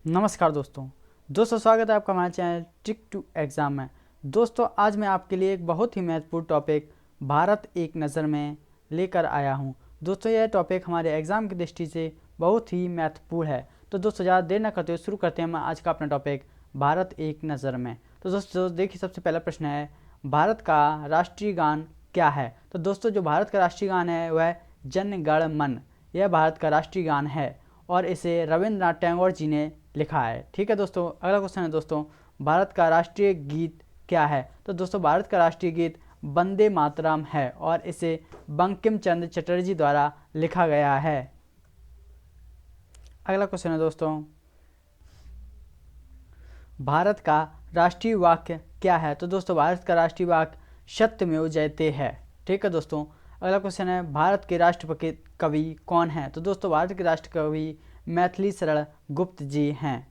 नमस्कार दोस्तों स्वागत है आपका हमारे चैनल ट्रिक टू एग्ज़ाम में। दोस्तों आज मैं आपके लिए एक बहुत ही महत्वपूर्ण टॉपिक भारत एक नज़र में लेकर आया हूं। दोस्तों यह टॉपिक हमारे एग्ज़ाम की दृष्टि से बहुत ही महत्वपूर्ण है। तो दोस्तों ज़्यादा देर न करते हुए शुरू करते हैं हम आज का अपना टॉपिक भारत एक नज़र में। तो दोस्तों देखिए, सबसे पहला प्रश्न है, भारत का राष्ट्रीय गान क्या है। तो दोस्तों जो भारत का राष्ट्रीय गान है वह जन गण मन, यह भारत का राष्ट्रीय गान है और इसे रविंद्रनाथ टैगोर जी ने लिखा है। ठीक है दोस्तों, अगला क्वेश्चन है दोस्तों, भारत का राष्ट्रीय गीत क्या है। तो दोस्तों भारत का राष्ट्रीय गीत वंदे मातरम है और इसे बंकिम चंद्र चटर्जी द्वारा लिखा गया है। अगला क्वेश्चन है दोस्तों, भारत का राष्ट्रीय वाक्य क्या है। तो दोस्तों भारत का राष्ट्रीय वाक्य सत्यमेव जयते है। ठीक है दोस्तों, अगला क्वेश्चन है, भारत के राष्ट्रपति कवि कौन है। तो दोस्तों भारत के राष्ट्र कवि मैथिली शरण गुप्त जी हैं।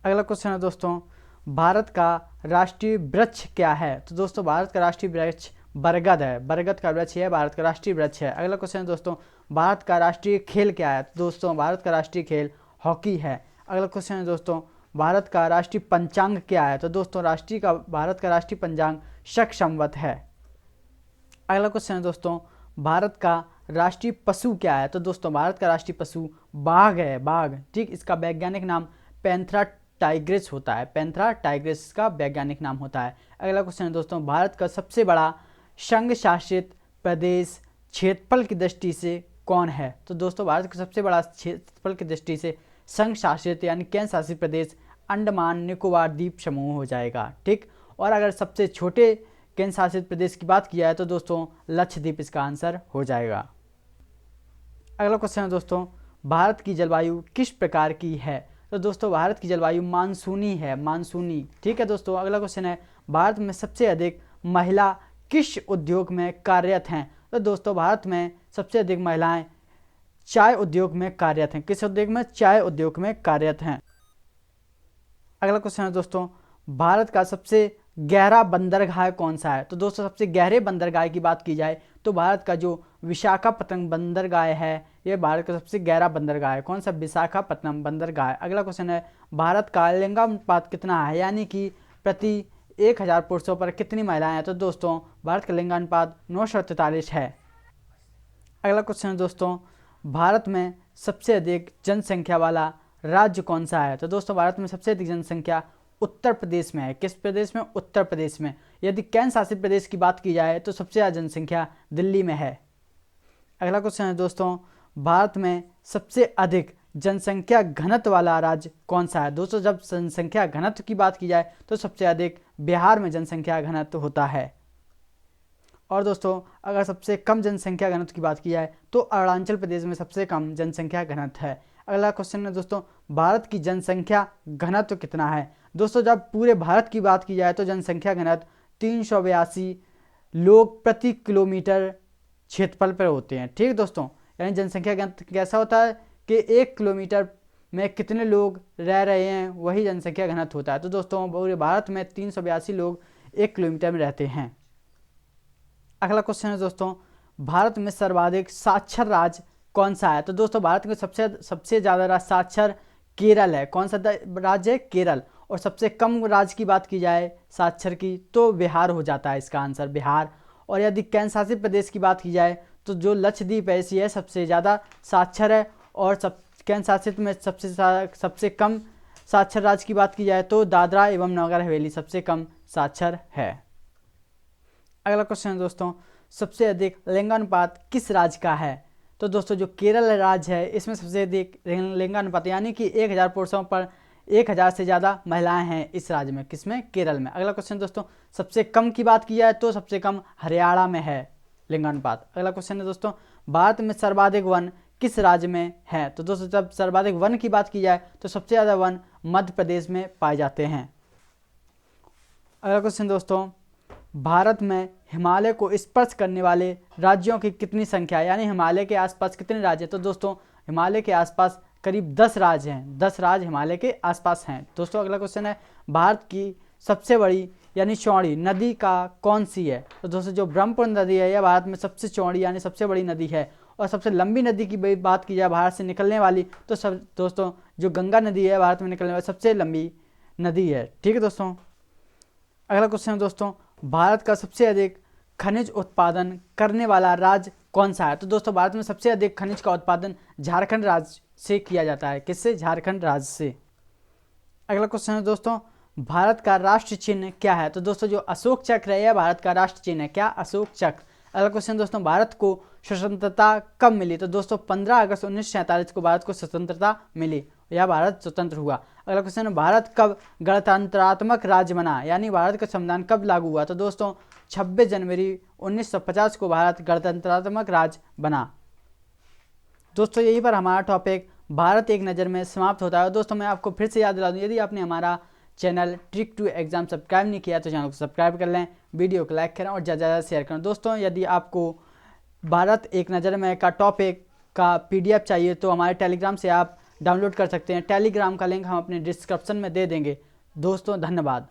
अगला क्वेश्चन है दोस्तों, भारत का राष्ट्रीय वृक्ष क्या है। तो दोस्तों भारत का राष्ट्रीय वृक्ष बरगद है, बरगद का वृक्ष है भारत का राष्ट्रीय वृक्ष है। अगला क्वेश्चन है दोस्तों, भारत का राष्ट्रीय खेल क्या है। तो दोस्तों भारत का राष्ट्रीय खेल हॉकी है। अगला क्वेश्चन है दोस्तों, भारत का राष्ट्रीय पंचांग क्या है। तो दोस्तों भारत का राष्ट्रीय पंचांग शक संवत है। अगला क्वेश्चन है दोस्तों, भारत का राष्ट्रीय पशु क्या है। तो दोस्तों भारत का राष्ट्रीय पशु बाघ है, बाघ। ठीक, इसका वैज्ञानिक नाम पैंथेरा टाइग्रिस होता है, पैंथेरा टाइग्रिस का वैज्ञानिक नाम होता है। अगला क्वेश्चन है दोस्तों, भारत का सबसे बड़ा संघ शासित प्रदेश क्षेत्रफल की दृष्टि से कौन है। तो दोस्तों भारत का सबसे बड़ा क्षेत्रफल की दृष्टि से संघ शासित यानी केंद्र शासित प्रदेश अंडमान निकोबार द्वीप समूह हो जाएगा। ठीक, और अगर सबसे छोटे केंद्र शासित प्रदेश की बात की जाए तो दोस्तों लक्षद्वीप इसका आंसर हो जाएगा। अगला क्वेश्चन है दोस्तों, भारत की जलवायु किस प्रकार की है। तो दोस्तों भारत की जलवायु मानसूनी है, मानसूनी। ठीक है दोस्तों, अगला क्वेश्चन है, भारत में सबसे अधिक महिला किस उद्योग में कार्यरत हैं। तो दोस्तों भारत में सबसे अधिक महिलाएं चाय उद्योग में कार्यरत हैं। किस उद्योग में? चाय उद्योग में कार्यरत हैं। अगला क्वेश्चन है दोस्तों, भारत का सबसे गहरा बंदरगाह कौन सा है। तो दोस्तों सबसे गहरे बंदरगाह की बात की जाए तो भारत का जो विशाखापत्तनम बंदरगाह है यह भारत का सबसे गहरा बंदरगाह है। कौन सा? विशाखापत्तनम बंदरगाह। अगला क्वेश्चन है, भारत का लिंगानुपात कितना है, यानी कि प्रति 1000 पुरुषों पर कितनी महिलाएं हैं। तो दोस्तों भारत का लिंगानुपात 943 है। अगला क्वेश्चन है दोस्तों, भारत में सबसे अधिक जनसंख्या वाला राज्य कौन सा है। तो दोस्तों भारत में सबसे अधिक जनसंख्या उत्तर प्रदेश में है। किस प्रदेश में? उत्तर प्रदेश में। यदि केंद्र शासित प्रदेश की बात की जाए तो सबसे ज़्यादा जनसंख्या दिल्ली में है। अगला क्वेश्चन है दोस्तों, भारत में सबसे अधिक जनसंख्या घनत्व वाला राज्य कौन सा है। दोस्तों जब जनसंख्या घनत्व की बात की जाए तो सबसे अधिक बिहार में जनसंख्या घनत्व होता है। और दोस्तों अगर सबसे कम जनसंख्या घनत्व की बात की जाए तो अरुणाचल प्रदेश में सबसे कम जनसंख्या घनत्व है। अगला क्वेश्चन है दोस्तों, भारत की जनसंख्या घनत्व कितना है। दोस्तों जब पूरे भारत की बात की जाए तो जनसंख्या घनत्व 382 लोग प्रति किलोमीटर क्षेत्रफल पर होते हैं। ठीक दोस्तों, यानी जनसंख्या घनत्व कैसा होता है कि 1 किलोमीटर में कितने लोग रह रहे हैं वही जनसंख्या घनत्व होता है। तो दोस्तों पूरे भारत में 382 लोग 1 किलोमीटर में रहते हैं। अगला क्वेश्चन है दोस्तों, भारत में सर्वाधिक साक्षर राज्य कौन सा है। तो दोस्तों भारत में सबसे ज़्यादा साक्षर केरल है। कौन सा राज्य है? केरल। और सबसे कम राज्य की बात की जाए साक्षर की तो बिहार हो जाता है इसका आंसर, बिहार। और यदि केंद्र शासित प्रदेश की बात की जाए तो जो लक्षद्वीप है ये सबसे ज़्यादा साक्षर है। और केंद्र शासित में सबसे कम साक्षर राज्य की बात की जाए तो दादरा एवं नगर हवेली सबसे कम साक्षर है। अगला क्वेश्चन है दोस्तों, सबसे अधिक लिंगानुपात किस राज्य का है। तो दोस्तों जो केरल राज्य है इसमें सबसे अधिक लिंगानुपात यानी कि 1000 पुरुषों पर 1000 से ज़्यादा महिलाएं हैं इस राज्य में। किसमें? केरल में। अगला क्वेश्चन दोस्तों, सबसे कम की बात की जाए तो सबसे कम हरियाणा में है लिंगानुपात। अगला क्वेश्चन है दोस्तों, भारत में सर्वाधिक वन किस राज्य में है। तो दोस्तों जब सर्वाधिक वन की बात की जाए तो सबसे ज़्यादा वन मध्य प्रदेश में पाए जाते हैं। अगला क्वेश्चन दोस्तों, भारत में हिमालय को स्पर्श करने वाले राज्यों की कितनी संख्या है, यानी हिमालय के आसपास कितने राज्य हैं। तो दोस्तों हिमालय के आसपास करीब 10 राज्य हैं, 10 राज्य हिमालय के आसपास हैं। दोस्तों अगला क्वेश्चन है, भारत की सबसे बड़ी यानी चौड़ी नदी का कौन सी है। तो दोस्तों जो ब्रह्मपुत्र नदी है यह भारत में सबसे चौड़ी यानी सबसे बड़ी नदी है और सबसे लंबी नदी की बात की जाए भारत से निकलने वाली, तो सब दोस्तों जो गंगा नदी है भारत में निकलने वाली सबसे लंबी नदी है। ठीक है दोस्तों। अगला क्वेश्चन है दोस्तों, भारत का सबसे अधिक खनिज उत्पादन करने वाला राज्य कौन सा है? तो दोस्तों भारत में सबसे अधिक खनिज का उत्पादन झारखंड राज्य से किया जाता है। किससे? झारखंड राज्य से। अगला क्वेश्चन है दोस्तों, भारत का राष्ट्र चिन्ह क्या है? तो दोस्तों जो अशोक चक्र है यह भारत का राष्ट्र चिन्ह है। क्या? अशोक चक्र। अगला क्वेश्चन दोस्तों, भारत को स्वतंत्रता कब मिली? तो दोस्तों 15 अगस्त 1947 को भारत को स्वतंत्रता मिली, यह भारत स्वतंत्र हुआ। अगला क्वेश्चन है, भारत कब गणतंत्रात्मक राज्य बना? यानी भारत का संविधान कब लागू हुआ? तो दोस्तों 26 जनवरी 1950 को भारत गणतंत्रात्मक राज्य बना। दोस्तों यहीं पर हमारा टॉपिक भारत एक नज़र में समाप्त होता है। दोस्तों मैं आपको फिर से याद दिला दूँ, यदि आपने हमारा channel trick to exam subscribe नहीं किया तो चैनल को सब्सक्राइब कर लें, वीडियो को लाइक करें और ज़्यादा से ज़्यादा शेयर करें। दोस्तों यदि आपको भारत एक नज़र में का टॉपिक का PDF चाहिए तो हमारे टेलीग्राम से आप डाउनलोड कर सकते हैं। टेलीग्राम का लिंक हम अपने डिस्क्रिप्शन में दे देंगे। दोस्तों धन्यवाद।